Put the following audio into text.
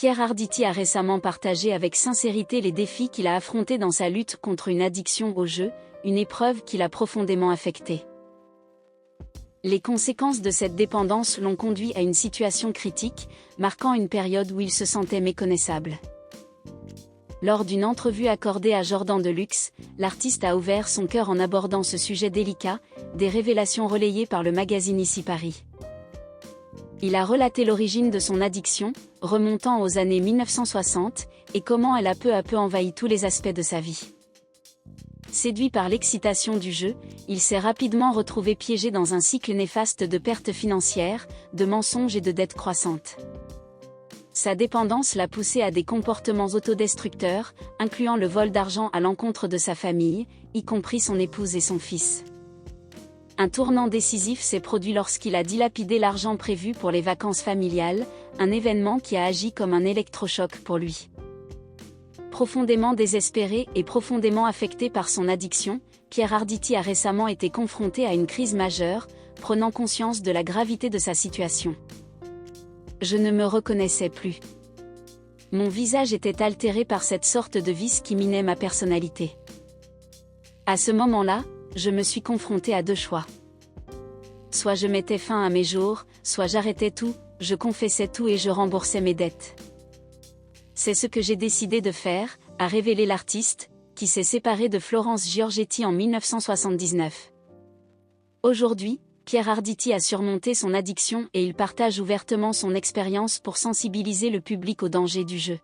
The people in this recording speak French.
Pierre Arditi a récemment partagé avec sincérité les défis qu'il a affrontés dans sa lutte contre une addiction au jeu, une épreuve qui l'a profondément affecté. Les conséquences de cette dépendance l'ont conduit à une situation critique, marquant une période où il se sentait méconnaissable. Lors d'une entrevue accordée à Jordan Deluxe, l'artiste a ouvert son cœur en abordant ce sujet délicat, des révélations relayées par le magazine Ici Paris. Il a relaté l'origine de son addiction, remontant aux années 1960, et comment elle a peu à peu envahi tous les aspects de sa vie. Séduit par l'excitation du jeu, il s'est rapidement retrouvé piégé dans un cycle néfaste de pertes financières, de mensonges et de dettes croissantes. Sa dépendance l'a poussé à des comportements autodestructeurs, incluant le vol d'argent à l'encontre de sa famille, y compris son épouse et son fils. Un tournant décisif s'est produit lorsqu'il a dilapidé l'argent prévu pour les vacances familiales, un événement qui a agi comme un électrochoc pour lui. Profondément désespéré et profondément affecté par son addiction, Pierre Arditi a récemment été confronté à une crise majeure, prenant conscience de la gravité de sa situation. Je ne me reconnaissais plus. Mon visage était altéré par cette sorte de vice qui minait ma personnalité. À ce moment-là, je me suis confronté à deux choix. Soit je mettais fin à mes jours, soit j'arrêtais tout, je confessais tout et je remboursais mes dettes. C'est ce que j'ai décidé de faire, a révélé l'artiste, qui s'est séparé de Florence Giorgetti en 1979. Aujourd'hui, Pierre Arditi a surmonté son addiction et il partage ouvertement son expérience pour sensibiliser le public aux dangers du jeu.